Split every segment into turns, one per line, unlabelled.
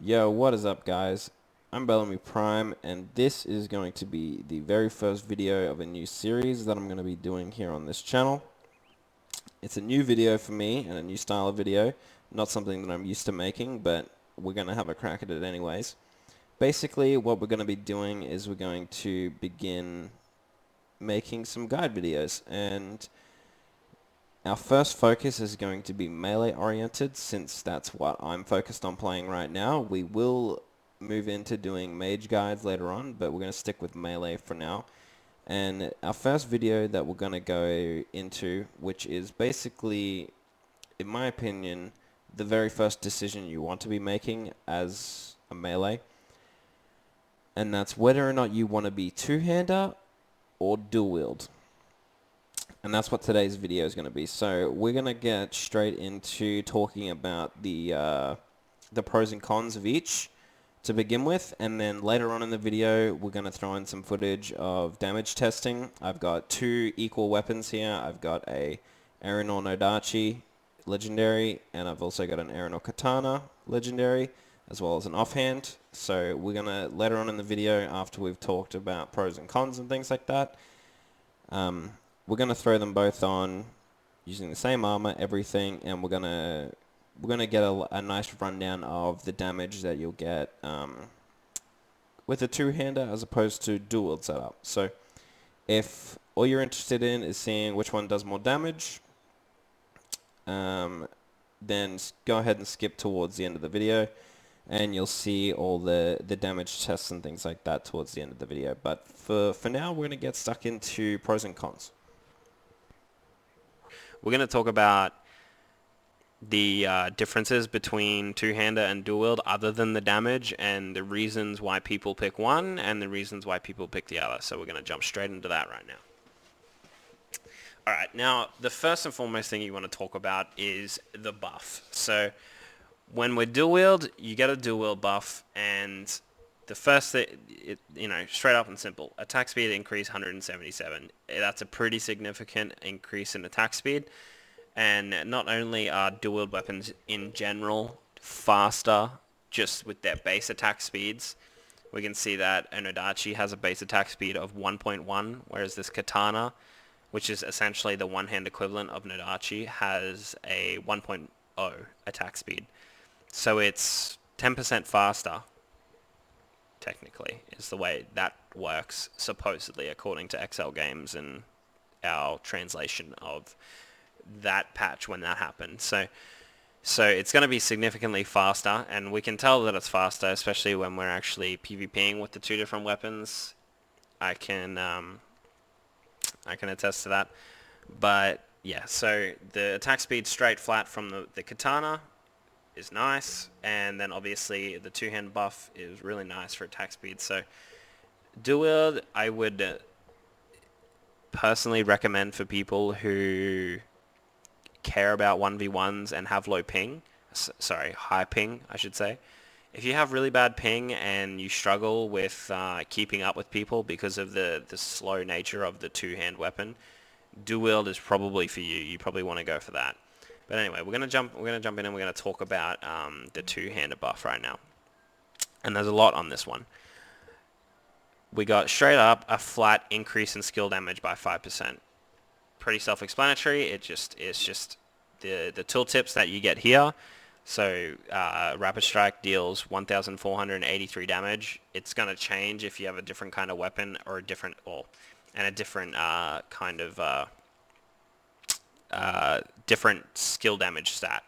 Yo, what is up, guys? I'm Belamy Prime, and this is going to be the very first video of a new series that I'm going to be doing here on this channel. It's a new video for me and a new style of video, not something that I'm used to making, but we're going to have a crack at it anyways. Basically, what we're going to be doing is we're going to begin making some guide videos, and our first focus is going to be melee oriented, since that's what I'm focused on playing right now. We will move into doing mage guides later on, but we're going to stick with melee for now. And our first video that we're going to go into, which is basically, in my opinion, the very first decision you want to be making as a melee, and that's whether or not you want to be two-hander or dual wield. And that's what today's video is going to be. So we're going to get straight into talking about the pros and cons of each to begin with, and then later on in the video we're going to throw in some footage of damage testing. I've got two equal weapons here. I've got a erenor Nodachi legendary, and I've also got an erenor katana legendary, as well as an offhand. So we're going to, later on in the video, after we've talked about pros and cons and things like that, we're going to throw them both on using the same armor, everything, and we're going to get a nice rundown of the damage that you'll get with a two-hander as opposed to dual wield setup. So if all you're interested in is seeing which one does more damage, then go ahead and skip towards the end of the video, and you'll see all the damage tests and things like that towards the end of the video. But for now, we're going to get stuck into pros and cons.
We're going to talk about the differences between two-hander and dual wield other than the damage, and the reasons why people pick one and the reasons why people pick the other. So we're going to jump straight into that right now. Alright, now the first and foremost thing you want to talk about is the buff. So when we're dual wield, you get a dual wield buff, and the first thing, straight up and simple, attack speed increase 177. That's a pretty significant increase in attack speed. And not only are dual wield weapons in general faster just with their base attack speeds, we can see that Onodachi has a base attack speed of 1.1, whereas this katana, which is essentially the one-hand equivalent of Nodachi, has a 1.0 attack speed. So it's 10% faster, technically, is the way that works, supposedly, according to XL Games and our translation of that patch when that happened. So it's going to be significantly faster, and we can tell that it's faster, especially when we're actually PvPing with the two different weapons. I can attest to that. But yeah, so the attack speed straight flat from the katana is nice, and then obviously the two-hand buff is really nice for attack speed. So dual wield, I would personally recommend for people who care about 1v1s and have low ping, high ping, I should say. If you have really bad ping and you struggle with keeping up with people because of the slow nature of the two-hand weapon, dual wield is probably for you. You probably want to go for that. But anyway, we're gonna jump in and we're gonna talk about the two-hander buff right now. And there's a lot on this one. We got straight up a flat increase in skill damage by 5%. Pretty self-explanatory. It's just the tooltips that you get here. So Rapid Strike deals 1,483 damage. It's going to change if you have a different kind of weapon or a different kind of different skill damage stat.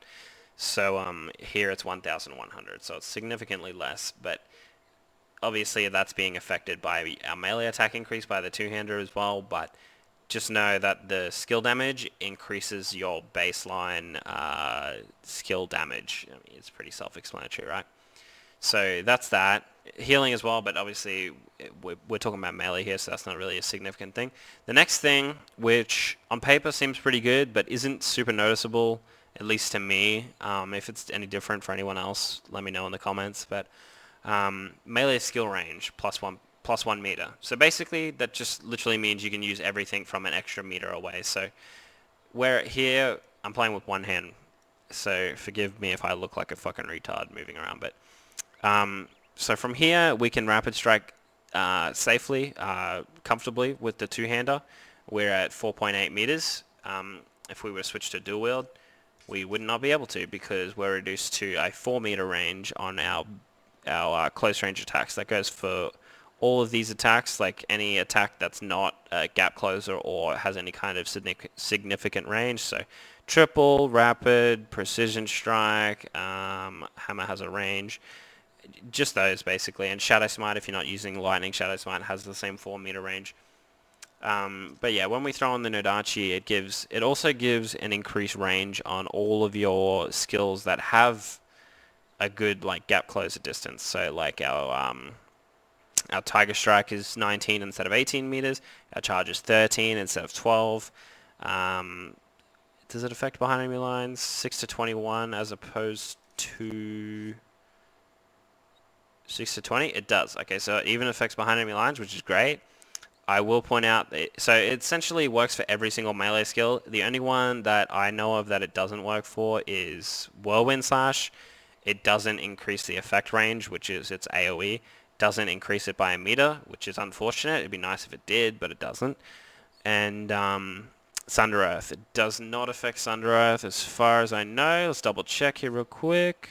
So here it's 1,100. So it's significantly less, but obviously that's being affected by our melee attack increase by the two-hander as well. But just know that the skill damage increases your baseline skill damage. I mean, it's pretty self-explanatory, right? So that's that. Healing as well, but obviously we're talking about melee here, so that's not really a significant thing. The next thing, which on paper seems pretty good, but isn't super noticeable, at least to me. If it's any different for anyone else, let me know in the comments. But melee skill range, plus 1 meter. So basically, that just literally means you can use everything from an extra meter away. So where here, I'm playing with one hand, so forgive me if I look like a fucking retard moving around, but So from here, we can rapid strike safely, comfortably with the two-hander. We're at 4.8 meters. If we were to switch to dual wield, we would not be able to because we're reduced to a 4-meter range on our close range attacks. That goes for all of these attacks, like any attack that's not a gap closer or has any kind of significant range. So triple, rapid, precision strike, hammer has a range. Just those basically, and Shadow Smite, if you're not using Lightning, Shadow Smite has the same 4-meter range. But yeah, when we throw on the Nodachi, it also gives an increased range on all of your skills that have a good like gap closer distance. So like our Tiger Strike is 19 instead of 18 meters. Our Charge is 13 instead of 12. Does it affect behind enemy lines? 6 to 21 as opposed to 6 to 20? It does. Okay, so it even affects behind enemy lines, which is great. I will point out that, so it essentially works for every single melee skill. The only one that I know of that it doesn't work for is Whirlwind Slash. It doesn't increase the effect range, which is its AoE. Doesn't increase it by a meter, which is unfortunate. It'd be nice if it did, but it doesn't. And Sunder Earth. It does not affect Sunder Earth as far as I know. Let's double check here real quick.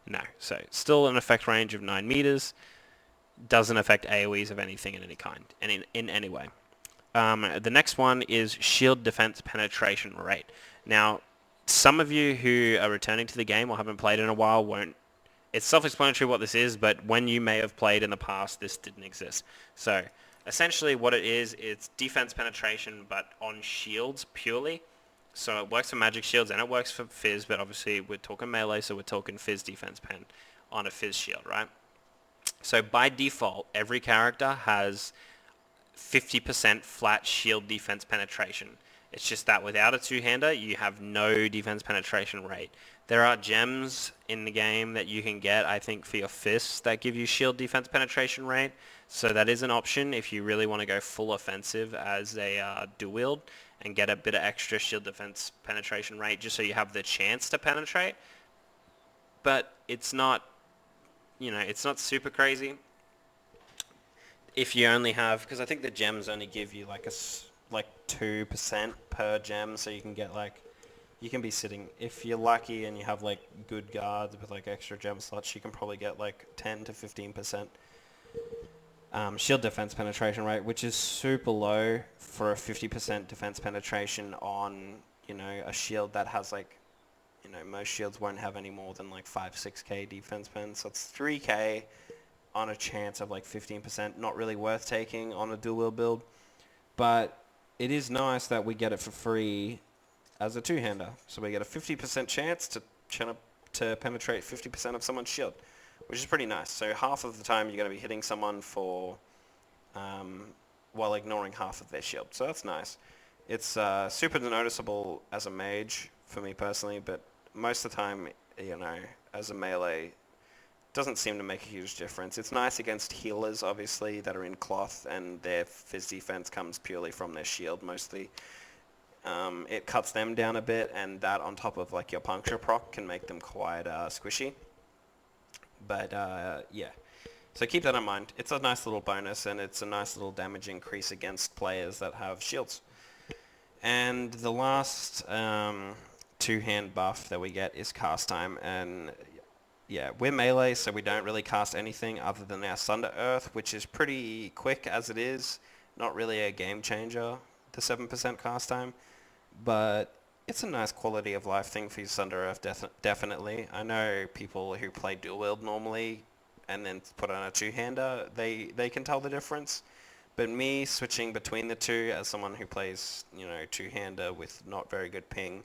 No, so still an effect range of 9 meters. Doesn't affect AoEs of anything in any kind, and in any way. The next one is Shield Defense Penetration Rate. Now, some of you who are returning to the game or haven't played in a while won't... It's self-explanatory what this is, but when you may have played in the past, this didn't exist. So, essentially what it is, it's defense penetration, but on shields purely. So it works for magic shields and it works for Fizz, but obviously we're talking melee, so we're talking Fizz defense pen on a Fizz shield, right? So by default, every character has 50% flat shield defense penetration. It's just that without a two-hander, you have no defense penetration rate. There are gems in the game that you can get, I think, for your fists that give you shield defense penetration rate. So that is an option if you really want to go full offensive as a dual wield and get a bit of extra shield defense penetration rate just so you have the chance to penetrate. But it's not, it's not super crazy. If you only have, because I think the gems only give you like 2% per gem, so you can get you can be sitting, if you're lucky and you have like good guards with like extra gem slots, you can probably get like 10 to 15% shield defense penetration rate, which is super low for a 50% defense penetration on, a shield that has most shields won't have any more than 5-6k defense pen, so it's 3k on a chance of 15%, not really worth taking on a dual wield build, but it is nice that we get it for free as a two-hander. So we get a 50% chance to penetrate 50% of someone's shield, which is pretty nice. So half of the time you're going to be hitting someone while ignoring half of their shield. So that's nice. It's super noticeable as a mage for me personally, but most of the time, as a melee, doesn't seem to make a huge difference. It's nice against healers, obviously, that are in cloth, and their Fizz defense comes purely from their shield mostly. It cuts them down a bit, and that on top of your puncture proc can make them quite squishy. But yeah, so keep that in mind. It's a nice little bonus, and it's a nice little damage increase against players that have shields. And the last two-hand buff that we get is cast time, and yeah, we're melee, so we don't really cast anything other than our Sunder Earth, which is pretty quick as it is. Not really a game changer, the 7% cast time, but it's a nice quality of life thing for your Sunder Earth, definitely. I know people who play dual wield normally and then put on a two-hander, they can tell the difference. But me switching between the two as someone who plays, two-hander with not very good ping,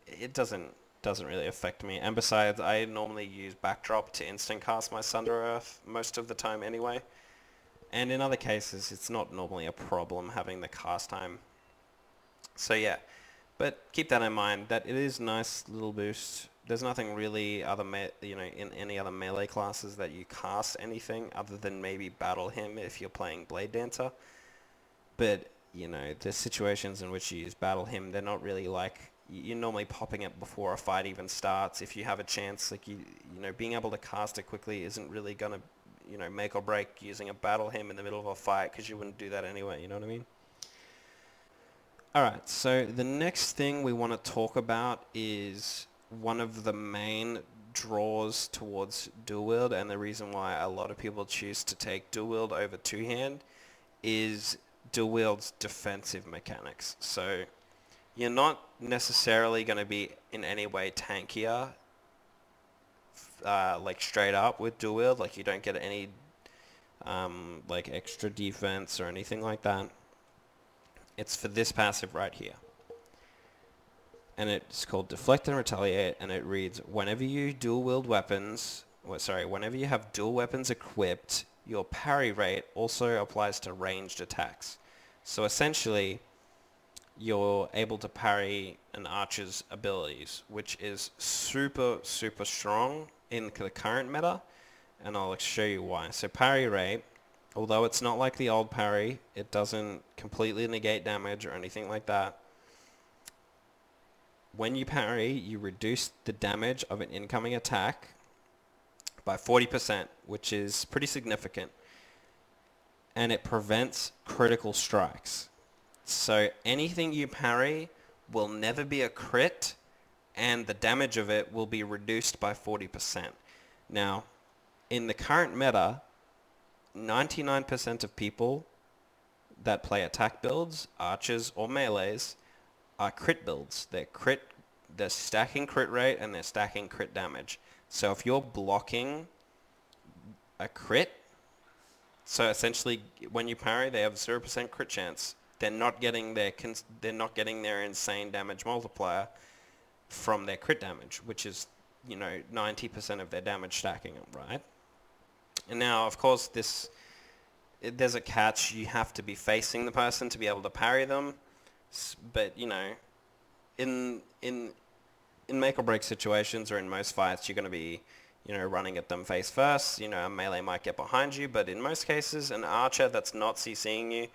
it doesn't really affect me. And besides, I normally use backdrop to instant cast my Sunder Earth most of the time anyway. And in other cases, it's not normally a problem having the cast time. So yeah, but keep that in mind, that it is a nice little boost. There's nothing really in any other melee classes that you cast anything other than maybe Battle Hymn if you're playing Blade Dancer. But, the situations in which you use Battle Hymn, they're not really you're normally popping it before a fight even starts. If you have a chance, like you know, being able to cast it quickly isn't really gonna, you know, make or break using a battle hymn in the middle of a fight, because you wouldn't do that anyway. You know what I mean? All right. So the next thing we want to talk about is one of the main draws towards dual wield, and the reason why a lot of people choose to take dual wield over two hand is dual wield's defensive mechanics. So you're not necessarily going to be in any way tankier, like straight up with dual wield. Like you don't get any like extra defense or anything like that. It's for this passive right here. And it's called Deflect and Retaliate, and it reads, whenever you dual wield weapons, whenever you have dual weapons equipped, your parry rate also applies to ranged attacks. So essentially, you're able to parry an archer's abilities, which is super, super strong in the current meta, and I'll show you why. So parry rate, although it's not like the old parry, it doesn't completely negate damage or anything like that. When you parry, you reduce the damage of an incoming attack by 40%, which is pretty significant. And it prevents critical strikes. So anything you parry will never be a crit, and the damage of it will be reduced by 40%. Now, in the current meta, 99% of people that play attack builds, archers or melees, are crit builds. They're stacking crit rate and they're stacking crit damage. So if you're blocking a crit, so essentially when you parry, they have a 0% crit chance. They're not getting their insane damage multiplier from their crit damage, which is, you know, 90% of their damage stacking up, right? And now, of course, there's a catch. You have to be facing the person to be able to parry them. But, you know, in make or break situations or in most fights, you're going to be, you know, running at them face first. You know, a melee might get behind you, but in most cases, an archer that's not CCing you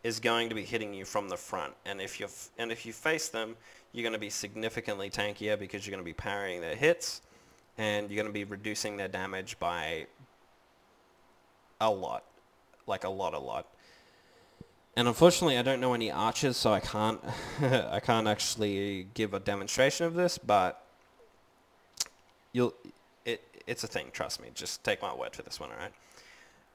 is going to be hitting you from the front. And if you face them, you're going to be significantly tankier because you're going to be parrying their hits, and you're going to be reducing their damage by a lot, like a lot. And unfortunately, I don't know any archers, so I can't I can't actually give a demonstration of this, but it's a thing, trust me. Just take my word for this one, all right?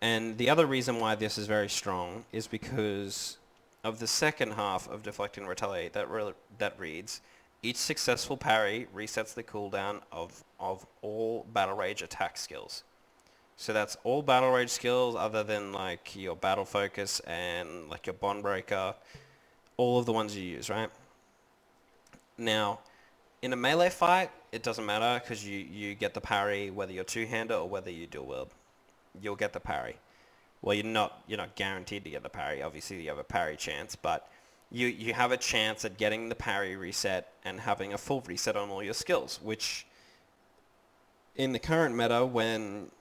And the other reason why this is very strong is because of the second half of Deflect and Retaliate that reads, each successful parry resets the cooldown of all Battle Rage attack skills. So that's all Battle Rage skills other than like your Battle Focus and like your Bond Breaker, all of the ones you use, right? Now, in a melee fight, it doesn't matter because you get the parry whether you're two-hander or whether you dual wield. You'll get the parry. Well, you're not guaranteed to get the parry. Obviously, you have a parry chance, but you have a chance at getting the parry reset and having a full reset on all your skills, which in the current meta, when,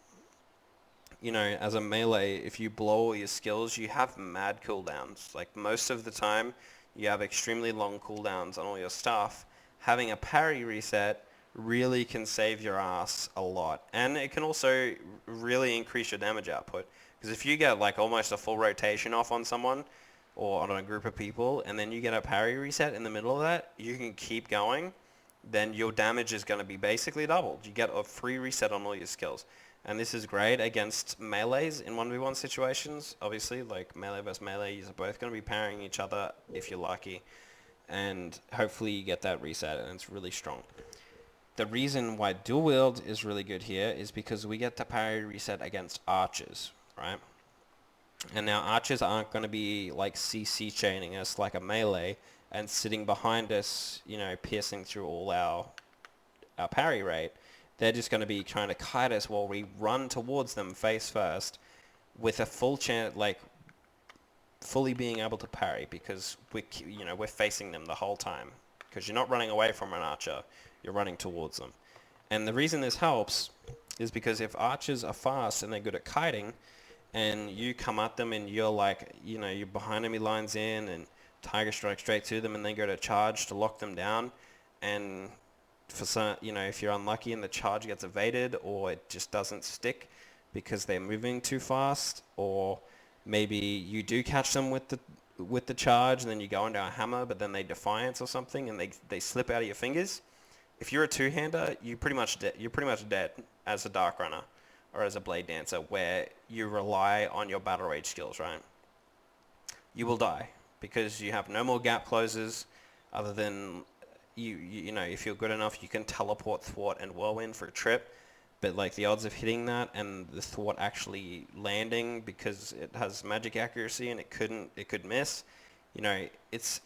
you know, as a melee, if you blow all your skills, you have mad cooldowns. Like most of the time, you have extremely long cooldowns on all your stuff. Having a parry reset really can save your ass a lot. And it can also really increase your damage output. Because if you get like almost a full rotation off on someone or on a group of people, and then you get a parry reset in the middle of that, you can keep going, then your damage is going to be basically doubled. You get a free reset on all your skills. And this is great against melees in 1v1 situations. Obviously, like melee versus melee, you're both going to be parrying each other if you're lucky. And hopefully you get that reset, and it's really strong. The reason why dual wield is really good here is because we get the parry reset against archers, right? And now archers aren't going to be like CC chaining us like a melee and sitting behind us, you know, piercing through all our parry rate. They're just going to be trying to kite us while we run towards them face first with a full chance, like fully being able to parry, because we're facing them the whole time. Because you're not running away from an archer, you're running towards them. And the reason this helps is because if archers are fast and they're good at kiting, and you come at them and you're like, you know, you're behind enemy lines in and tiger strike straight to them and then go to charge to lock them down, and for some, if you're unlucky and the charge gets evaded, or it just doesn't stick because they're moving too fast, or maybe you do catch them with the charge and then you go into a hammer, but then they defiance or something and they slip out of your fingers. If you're a two-hander, you're pretty much dead as a darkrunner or as a blade dancer, where you rely on your battle rage skills, right? You will die because you have no more gap closes other than if you're good enough, you can teleport, thwart, and whirlwind for a trip. But like the odds of hitting that and the thwart actually landing because it has magic accuracy and it could miss, it's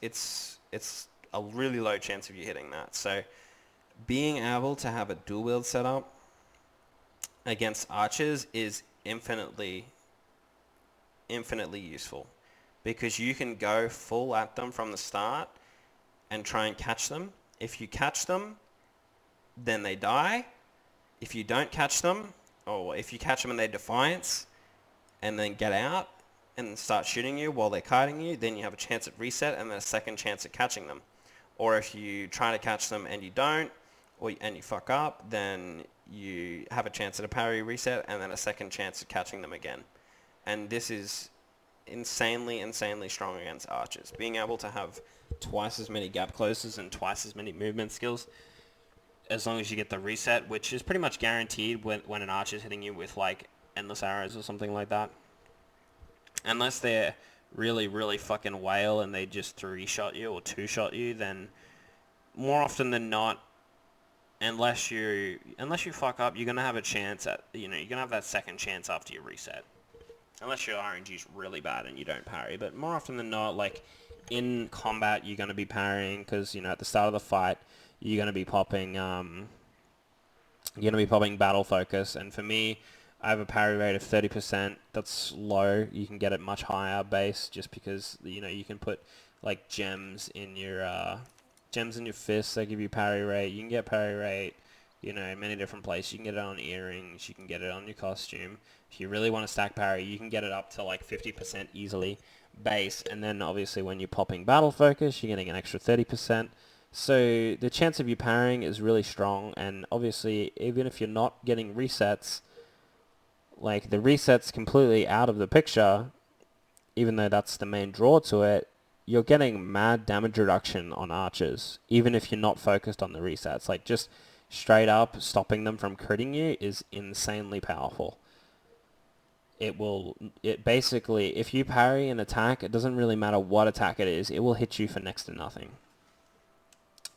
a really low chance of you hitting that. So being able to have a dual wield setup against archers is infinitely useful, because you can go full at them from the start and try and catch them. If you catch them, then they die. If you don't catch them, or if you catch them and they defiance and then get out and start shooting you while they're kiting you, then you have a chance at reset and then a second chance at catching them. Or if you try to catch them and you don't, and you fuck up, then you have a chance at a parry reset and then a second chance at catching them again. And this is insanely strong against archers. Being able to have twice as many gap closes and twice as many movement skills, as long as you get the reset, which is pretty much guaranteed when an archer's hitting you with like endless arrows or something like that. Unless they're really fucking whale and they just 3-shot you or 2-shot you, then more often than not, unless you fuck up, you're gonna have a chance at you're gonna have that second chance after you reset. Unless your RNG's really bad and you don't parry. But more often than not, like, in combat, you're going to be parrying because, at the start of the fight, you're going to be popping, battle focus. And for me, I have a parry rate of 30%. That's low. You can get it much higher base just because, you can put, like, gems in your fists. They give you parry rate. You can get parry rate, many different places. You can get it on earrings. You can get it on your costume. If you really want to stack parry, you can get it up to like 50% easily base. And then obviously when you're popping battle focus, you're getting an extra 30%. So the chance of you parrying is really strong. And obviously, even if you're not getting resets, like the resets completely out of the picture, even though that's the main draw to it, you're getting mad damage reduction on archers, even if you're not focused on the resets. Like just straight up stopping them from critting you is insanely powerful. It basically, if you parry an attack, it doesn't really matter what attack it is, it will hit you for next to nothing.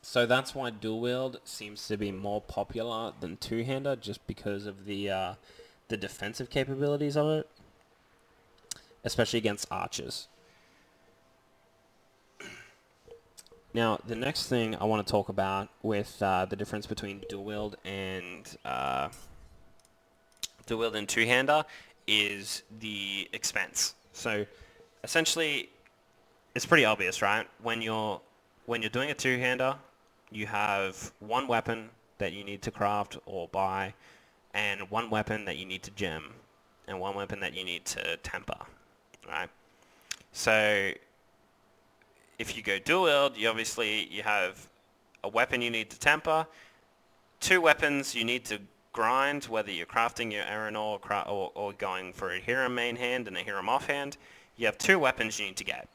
So that's why dual wield seems to be more popular than two-hander, just because of the defensive capabilities of it, especially against archers. Now, the next thing I want to talk about with the difference between dual wield and two-hander is the expense. So essentially, it's pretty obvious, right? When you're doing a two-hander, you have one weapon that you need to craft or buy, and one weapon that you need to gem, and one weapon that you need to temper, right? So if you go dual wield, you have a weapon you need to temper, two weapons you need to grind, whether you're crafting your erenor or going for a hero main hand and a hero offhand. You have two weapons you need to get.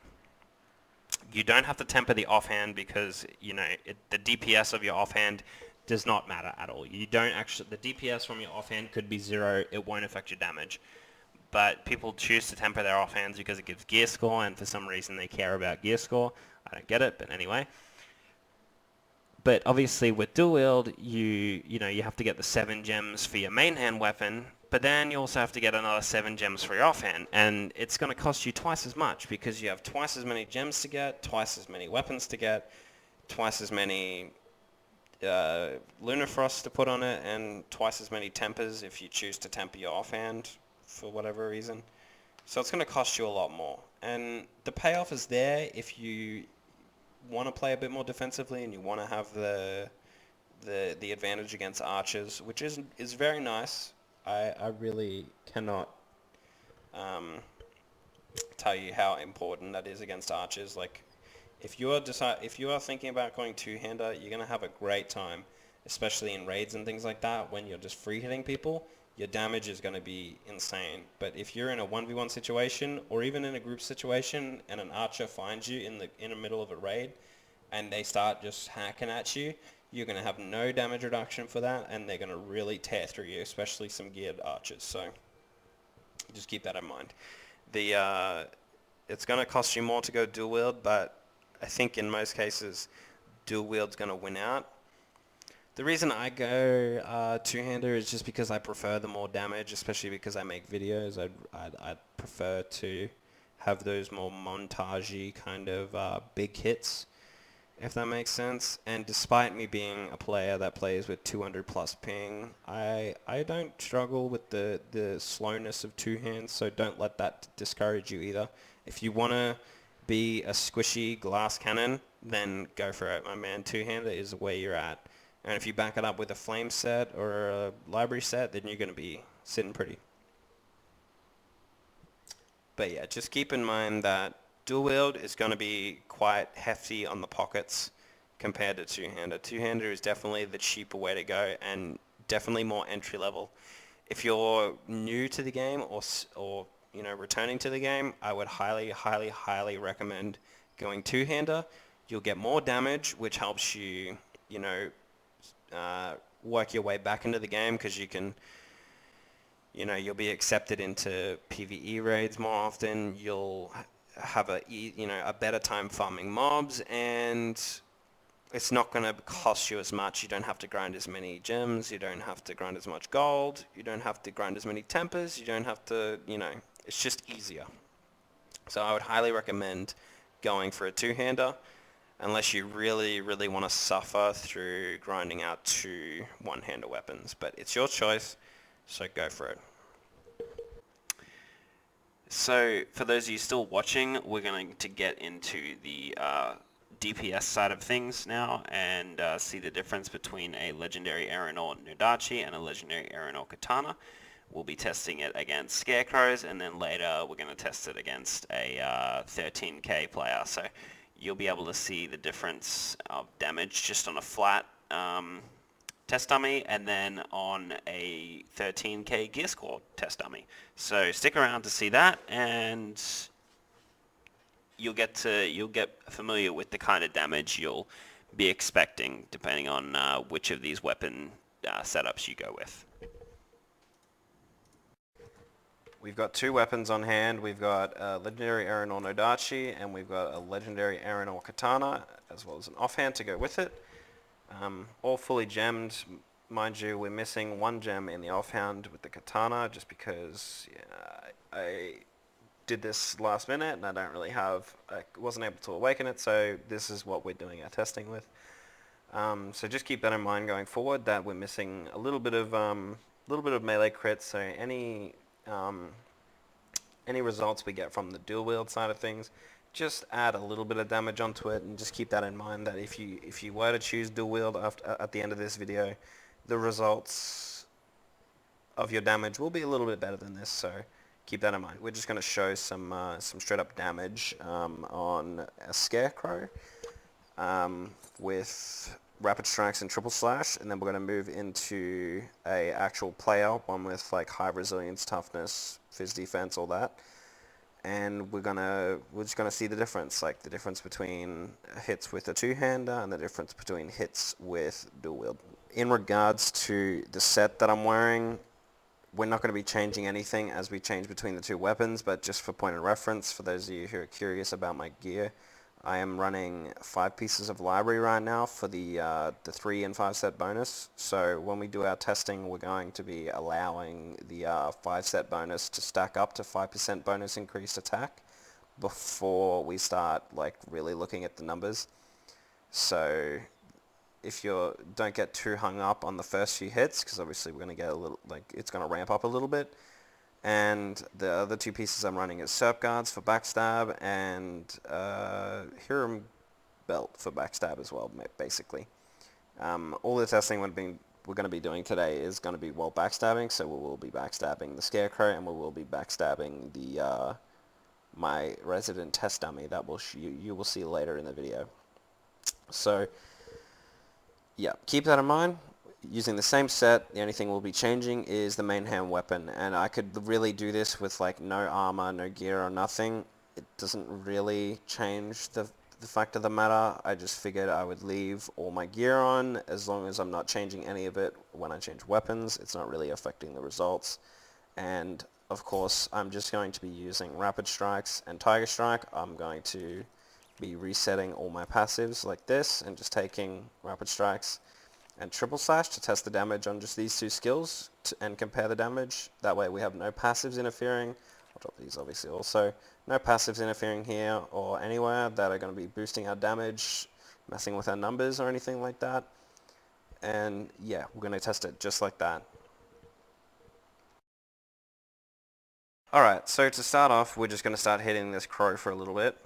You don't have to temper the offhand because the DPS of your offhand does not matter at all. The DPS from your offhand could be 0. It won't affect your damage. But people choose to temper their offhands because it gives gear score, and for some reason they care about gear score. I don't get it, but anyway. But obviously with dual wield, you have to get the 7 gems for your main hand weapon, but then you also have to get another 7 gems for your offhand, and it's going to cost you twice as much because you have twice as many gems to get, twice as many weapons to get, twice as many lunar frosts to put on it, and twice as many tempers if you choose to temper your offhand for whatever reason. So it's going to cost you a lot more, and the payoff is there if you want to play a bit more defensively and you want to have the advantage against archers, which is very nice. I really cannot tell you how important that is against archers. Like, if you are thinking about going two-hander, you're going to have a great time, especially in raids and things like that. When you're just free hitting people, your damage is going to be insane. But if you're in a 1v1 situation or even in a group situation and an archer finds you in the middle of a raid and they start just hacking at you, you're going to have no damage reduction for that, and they're going to really tear through you, especially some geared archers. So just keep that in mind. It's going to cost you more to go dual wield, but I think in most cases dual wield's going to win out. The reason I go two-hander is just because I prefer the more damage, especially because I make videos. I'd prefer to have those more montagey kind of big hits, if that makes sense. And despite me being a player that plays with 200 plus ping, I don't struggle with the slowness of two hands, so don't let that discourage you either. If you want to be a squishy glass cannon, then go for it, my man. Two-hander is where you're at. And if you back it up with a flame set or a library set, then you're going to be sitting pretty. But yeah, just keep in mind that dual wield is going to be quite hefty on the pockets compared to two-hander. Two-hander is definitely the cheaper way to go and definitely more entry level. If you're new to the game or you know, returning to the game, I would highly recommend going two-hander. You'll get more damage, which helps you, you know, work your way back into the game, because you can, you know, you'll be accepted into PvE raids more often. You'll have a better time farming mobs, and it's not going to cost you as much. You don't have to grind as many gems. You don't have to grind as much gold. You don't have to grind as many tempers. You don't have to, you know, it's just easier. So I would highly recommend going for a two-hander, unless you really want to suffer through grinding out two one-hander weapons. But it's your choice, so go for it. So for those of you still watching, we're going to get into the DPS side of things now, and see the difference between a legendary erenor Nudachi and a legendary erenor katana. We'll be testing it against scarecrows, and then later we're going to test it against a 13k player. So you'll be able to see the difference of damage just on a flat test dummy, and then on a 13k gear score test dummy. So stick around to see that, and you'll get familiar with the kind of damage you'll be expecting depending on which of these weapon setups you go with. We've got two weapons on hand. We've got a legendary erenor Nodachi, and we've got a legendary erenor katana, as well as an offhand to go with it. All fully gemmed. Mind you, we're missing one gem in the offhand with the katana, just because I did this last minute and I wasn't able to awaken it, so this is what we're doing our testing with. So just keep that in mind going forward, that we're missing a little bit of melee crits. So any results we get from the dual wield side of things, just add a little bit of damage onto it, and just keep that in mind, that if you were to choose dual wield at the end of this video, the results of your damage will be a little bit better than this, so keep that in mind. We're just going to show some straight up damage on a scarecrow with rapid strikes and triple slash, and then we're going to move into a actual player, one with like high resilience, toughness, phys defense, all that. And we're just gonna see the difference, like the difference between hits with a two-hander and the difference between hits with dual wield. In regards to the set that I'm wearing, we're not going to be changing anything as we change between the two weapons, but just for point of reference, for those of you who are curious about my gear, I am running 5 pieces of library right now for the 3 and 5 set bonus. So when we do our testing, we're going to be allowing the 5 set bonus to stack up to 5% bonus increased attack before we start like really looking at the numbers. So if you don't get too hung up on the first few hits, because obviously we're going to get a little, like, it's going to ramp up a little bit. And the other 2 pieces I'm running is Serp Guards for backstab, and Hiram Belt for backstab as well, basically. All the testing we're going to be doing today is going to be backstabbing, so we will be backstabbing the Scarecrow, and we will be backstabbing the
my resident test dummy that you will see later in the video. So yeah, keep that in mind. Using the same set, the only thing we'll be changing is the main hand weapon, and I could really do this with like no armor, no gear or nothing. It doesn't really change the fact of the matter. I just figured I would leave all my gear on as long as I'm not changing any of it when I change weapons. It's not really affecting the results. And of course, I'm just going to be using Rapid Strikes and Tiger Strike. I'm going to be resetting all my passives like this and just taking Rapid Strikes and Triple Slash to test the damage on just these two skills and compare the damage. That way we have no passives interfering. I'll drop these obviously also. No passives interfering here or anywhere that are going to be boosting our damage, messing with our numbers or anything like that. And yeah, we're going to test it just like that. Alright, so to start off, we're just going to start hitting this crow for a little bit.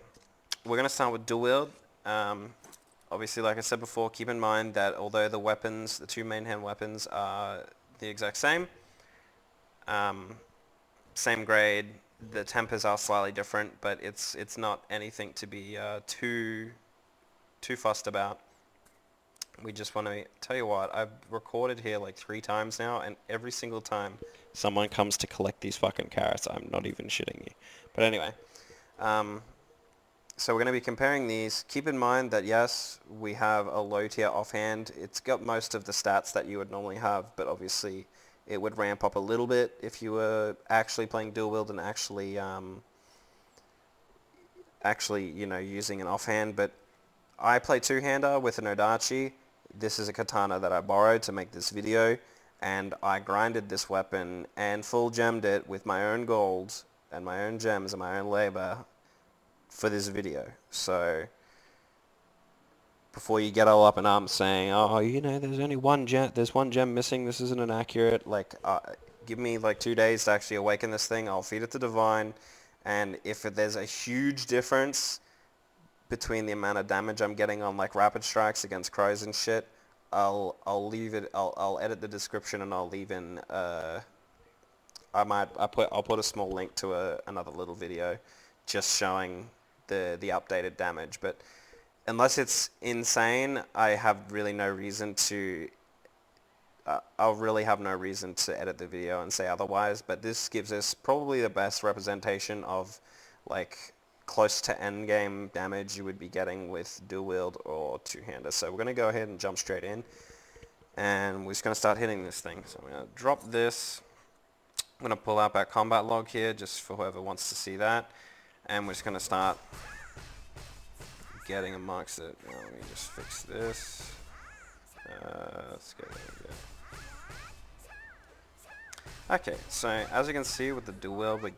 We're going to start with dual wield. Obviously, like I said before, keep in mind that although the weapons, the two main hand weapons are the exact same, same grade, the tempers are slightly different, but it's not anything to be too fussed about. We just want to tell you what, I've recorded here like 3 times now, and every single time someone comes to collect these fucking carrots, I'm not even shitting you. But anyway, so we're going to be comparing these. Keep in mind that yes, we have a low tier offhand. It's got most of the stats that you would normally have, but obviously it would ramp up a little bit if you were actually playing dual wield and actually using an offhand. But I play two-hander with an Odachi. This is a katana that I borrowed to make this video, and I grinded this weapon and full gemmed it with my own gold and my own gems and my own labor for this video. So before you get all up in arms saying, oh, there's only one gem missing, this isn't inaccurate, like give me like 2 days to actually awaken this thing. I'll feed it to divine, and if there's a huge difference between the amount of damage I'm getting on like rapid strikes against crows and shit, I'll leave it. I'll edit the description and I'll leave in I'll put a small link to another little video just showing the updated damage. But unless it's insane, I have really no reason to I'll really have no reason to edit the video and say otherwise. But this gives us probably the best representation of like close to end game damage you would be getting with dual wield or two-hander. So we're going to go ahead and jump straight in, and we're just going to start hitting this thing. So I'm going to drop this. I'm going to pull up our combat log here just for whoever wants to see that, and we're just going to start getting amongst it. Now, let me just fix this. Let's get there. Okay, so as you can see with the dual wield, we're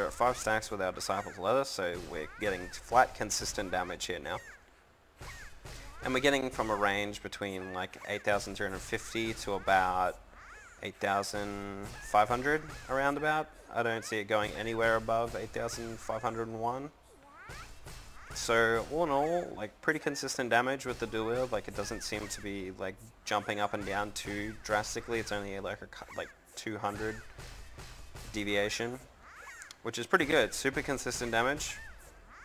at 5 stacks with our Disciple's Leather, so we're getting flat, consistent damage here now. And we're getting from a range between like 8,350 to about 8,500 around about. I don't see it going anywhere above 8,501. So all in all, like pretty consistent damage with the dual wield. Like it doesn't seem to be like jumping up and down too drastically. It's only like 200 deviation, which is pretty good. Super consistent damage,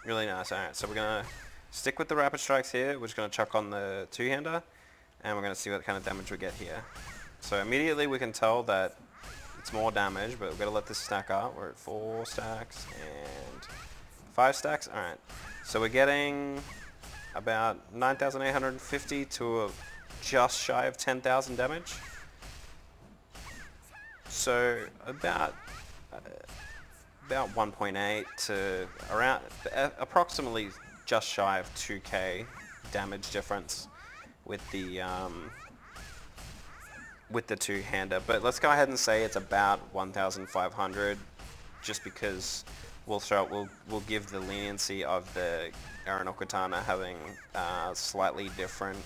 really nice. Alright, so we're gonna stick with the rapid strikes here. We're just gonna chuck on the two-hander, and we're gonna see what kind of damage we get here. So immediately we can tell that it's more damage, but we're gonna let this stack up. We're at 4 stacks and 5 stacks. Alright. So we're getting about 9,850 to just shy of 10,000 damage. So about 1.8 to around approximately just shy of 2k damage difference with the two-hander. But let's go ahead and say it's about 1,500, just because we'll give the leniency of the erenor katana having slightly different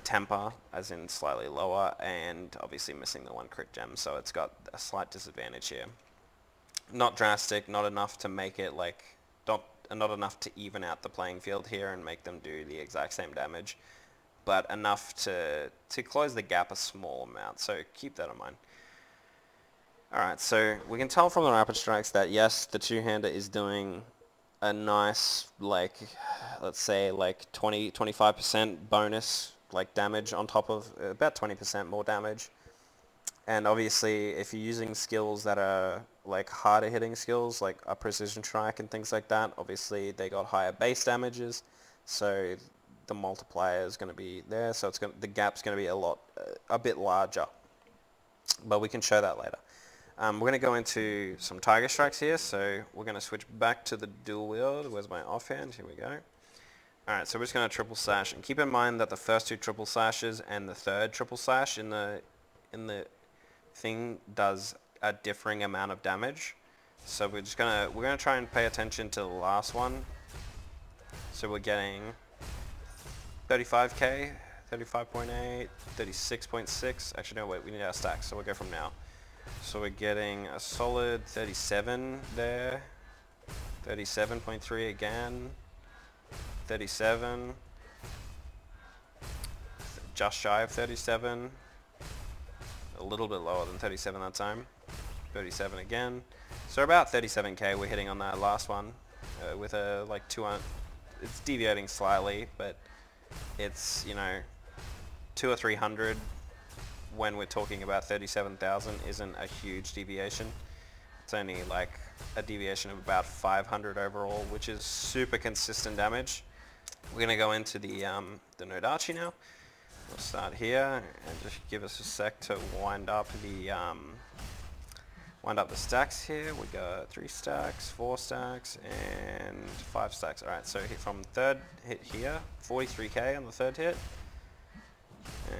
temper, as in slightly lower, and obviously missing the 1 crit gem, so it's got a slight disadvantage here. Not drastic, not enough to make it like not enough to even out the playing field here and make them do the exact same damage, but enough to close the gap a small amount. So keep that in mind.
Alright, so we can tell from the rapid strikes that yes, the two-hander is doing a nice, like, let's say like 25% bonus, like damage on top of, about 20% more damage. And obviously, if you're using skills that are like harder hitting skills, like a precision strike and things like that, obviously they got higher base damages, so the multiplier is going to be there. So the gap's going to be a bit larger. But we can show that later. We're going to go into some tiger strikes here, so we're going to switch back to the dual wield. Where's my offhand? Here we go. Alright, so we're just going to triple slash, and keep in mind that the first two triple slashes and the third triple slash in the thing does a differing amount of damage. So we're gonna try and pay attention to the last one. So we're getting 35k, 35.8, 36.6. Actually no, wait, we need our stacks, so we'll go from now. So we're getting a solid 37 there, 37.3 again, 37, just shy of 37, a little bit lower than 37 that time, 37 again. So about 37k we're hitting on that last one with a like 200, it's deviating slightly, but it's, you know, 2 or 300 when we're talking about 37,000 isn't a huge deviation. It's only like a deviation of about 500 overall, which is super consistent damage. We're going to go into the Nodachi now. We'll start here and just give us a sec to wind up the stacks here. We got 3 stacks, 4 stacks, and 5 stacks. Alright, so from third hit here, 43k on the third hit,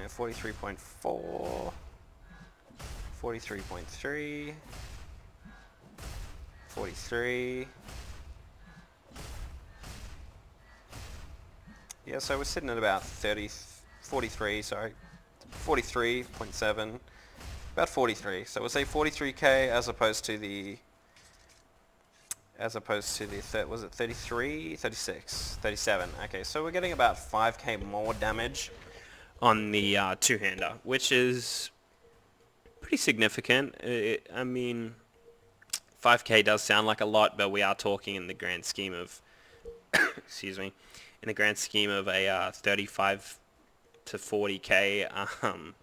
and 43.4, 43.3, 43. Yeah, so we're sitting at about 43, sorry, 43.7, about 43. So we'll say 43k as opposed to the, was it 33, 36, 37. Okay, so we're getting about 5k more damage on the two-hander, which is pretty significant. I mean, 5k does sound like a lot, but we are talking in the grand scheme of, excuse me, in the grand scheme of a 35 to 40k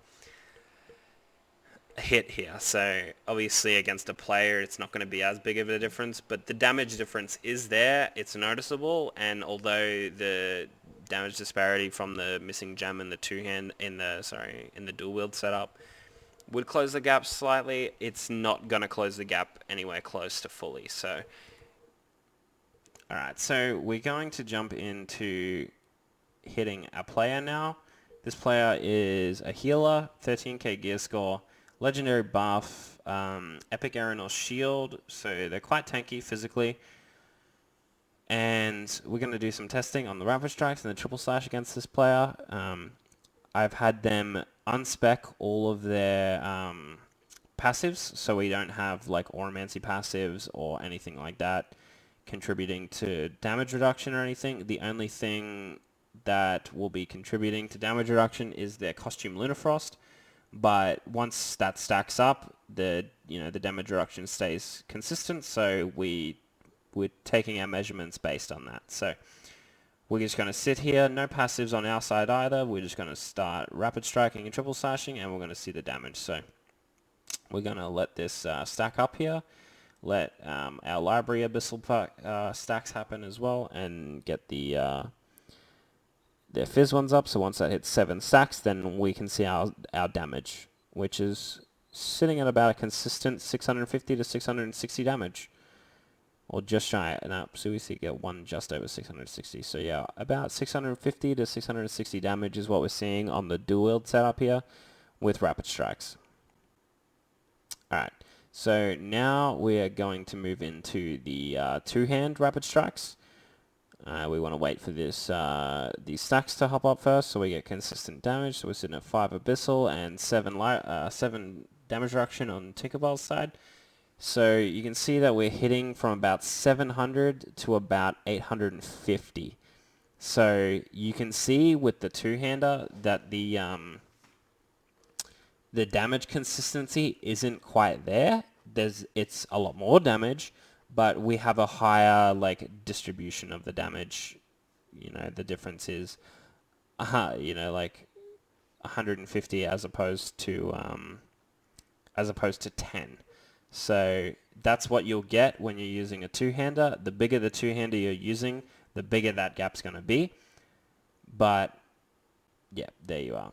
hit here. So obviously against a player it's not going to be as big of a difference, but the damage difference is there, it's noticeable, and although the damage disparity from the missing gem and the two-hand in the dual wield setup would close the gap slightly, it's not going to close the gap anywhere close to fully. So alright, so we're going to jump into hitting a player now. This player is a healer, 13k gear score, legendary buff, epic erenor shield, so they're quite tanky physically. And we're going to do some testing on the rapid strikes and the triple slash against this player. I've had them unspec all of their passives, so we don't have like Oromancy passives or anything like that contributing to damage reduction or anything. The only thing that will be contributing to damage reduction is their costume Lunafrost, but once that stacks up, the damage reduction stays consistent, so we're taking our measurements based on that. So we're just going to sit here, no passives on our side either, we're just going to start rapid striking and triple slashing, and we're going to see the damage. So we're going to let this stack up here, let our library abyssal stacks happen as well, and get their fizz ones up. So once that hits 7 stacks, then we can see our damage, which is sitting at about a consistent 650 to 660 damage, or just shy. No, so we see get one just over 660. So yeah, about 650 to 660 damage is what we're seeing on the dual wield setup here with rapid strikes. Alright, so now we are going to move into the two-hand rapid strikes. We want to wait for these stacks to hop up first, so we get consistent damage. So we're sitting at 5 abyssal and 7 damage reduction on Tinkerbell's side. So you can see that we're hitting from about 700 to about 850. So you can see with the two-hander that the damage consistency isn't quite there.
it's a lot more damage, but we have a higher like distribution of the damage. You know, the difference is, you know, like 150 as opposed to 10. So that's what you'll get when you're using a two-hander. The bigger the two-hander you're using, the bigger that gap's going to be. But yeah, there you are.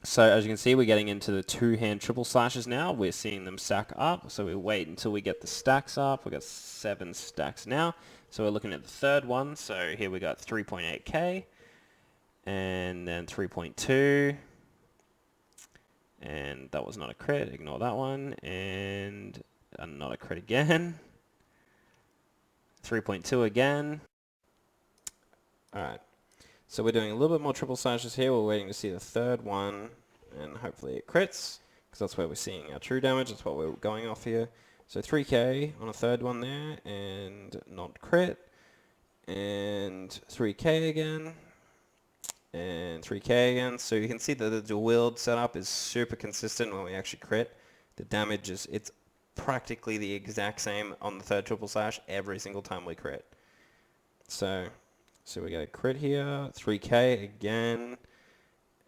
So as you can see, we're getting into the two-hand triple slashes now. We're seeing them stack up. So we wait until we get the stacks up. We've got 7 stacks now. So we're looking at the third one. So here we got 3.8k. And then 3.2. And that was not a crit. Ignore that one. And not a crit again. 3.2 again. Alright. So we're doing a little bit more triple slashes here. We're waiting to see the third one. And hopefully it crits. Because that's where we're seeing our true damage. That's what we're going off here. So 3k on a third one there. And not crit. And 3k again. And 3k again. So you can see that the dual wield setup is super consistent when we actually crit. The damage is, it's practically the exact same on the third triple slash every single time we crit. So we get a crit here, 3k again,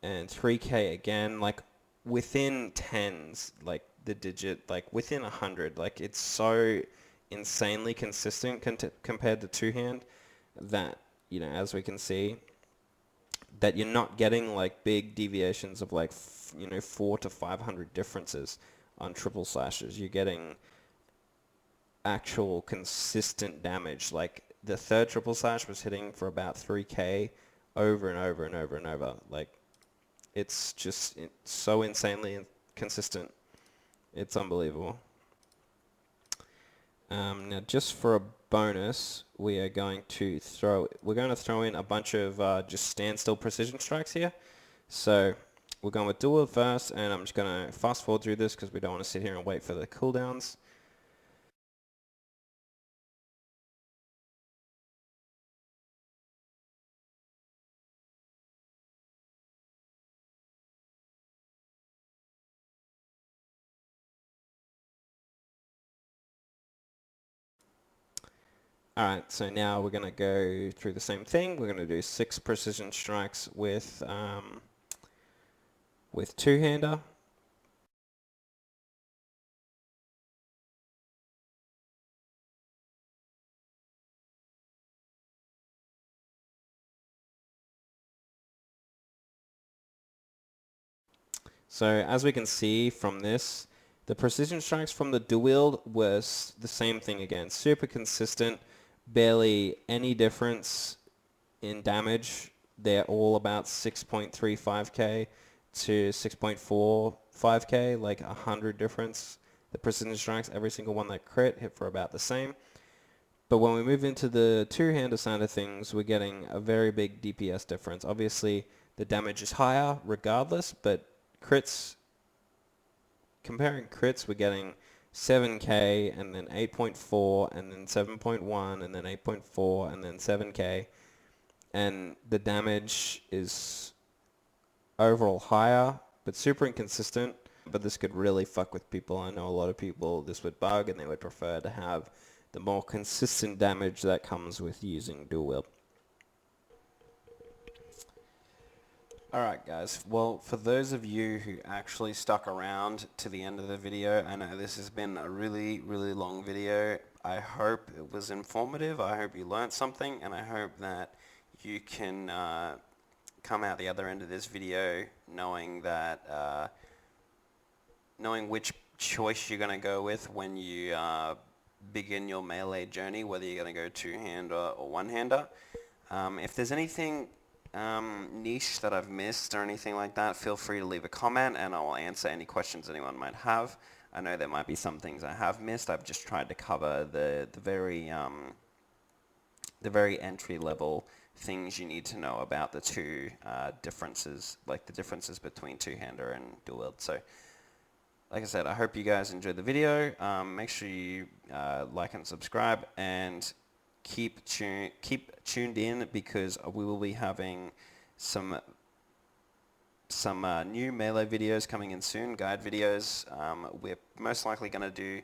and 3k again, like within tens, like the digit, like within 100. Like it's so insanely consistent compared to two-hand that, you know, as we can see, that you're not getting like big deviations of like, you know, 400 to 500 differences on triple slashes. You're getting actual consistent damage. Like the third triple slash was hitting for about 3k over and over and over and over. Like it's just so insanely consistent. It's unbelievable. Now just for a bonus, we're going to throw in a bunch of just standstill precision strikes here. So we're going with dual wield first, and I'm just going to fast forward through this because we don't want to sit here and wait for the cooldowns. Alright, so now we're going to go through the same thing. We're going to do 6 precision strikes with two-hander. So as we can see from this, the precision strikes from the dual wield was the same thing again. Super consistent, barely any difference in damage. They're all about 6.35k to 6.45k, like 100 difference. The precision strikes, every single one that crit hit for about the same. But when we move into the two-hander side of things, we're getting a very big DPS difference. Obviously, the damage is higher regardless, but crits, comparing crits, we're getting 7k and then 8.4 and then 7.1 and then 8.4 and then 7k. And the damage is overall higher, but super inconsistent. But this could really fuck with people. I know a lot of people this would bug, and they would prefer to have the more consistent damage that comes with using dual wield. Alright guys, well for those of you who actually stuck around to the end of the video, I know this has been a really long video. I hope it was informative, I hope you learned something, and I hope that you can come out the other end of this video knowing that knowing which choice you're going to go with when you begin your melee journey, whether you're going to go two-hander or one-hander. If there's anything niche that I've missed or anything like that, feel free to leave a comment and I will answer any questions anyone might have. I know there might be some things I have missed. I've just tried to cover the very entry-level things you need to know about the two differences, like the differences between two-hander and dual wield. So, like I said, I hope you guys enjoyed the video. Make sure you like and subscribe, and keep tuned in because we will be having some some new Melee videos coming in soon, guide videos. We're most likely going to do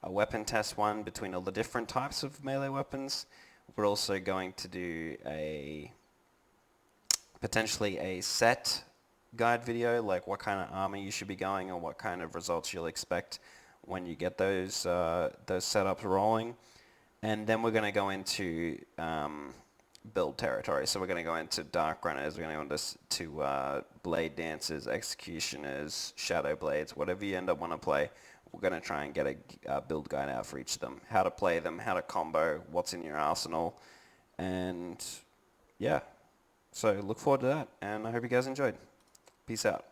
a weapon test one between all the different types of Melee weapons. We're also going to do potentially a set guide video, like what kind of armor you should be going or what kind of results you'll expect when you get those setups rolling. And then we're going to go into build territory. So we're going to go into darkrunners, we're going to go into blade dancers, executioners, shadowblades, whatever you end up want to play. We're going to try and get a build guide out for each of them. How to play them, how to combo, what's in your arsenal, and yeah. So look forward to that, and I hope you guys enjoyed. Peace out.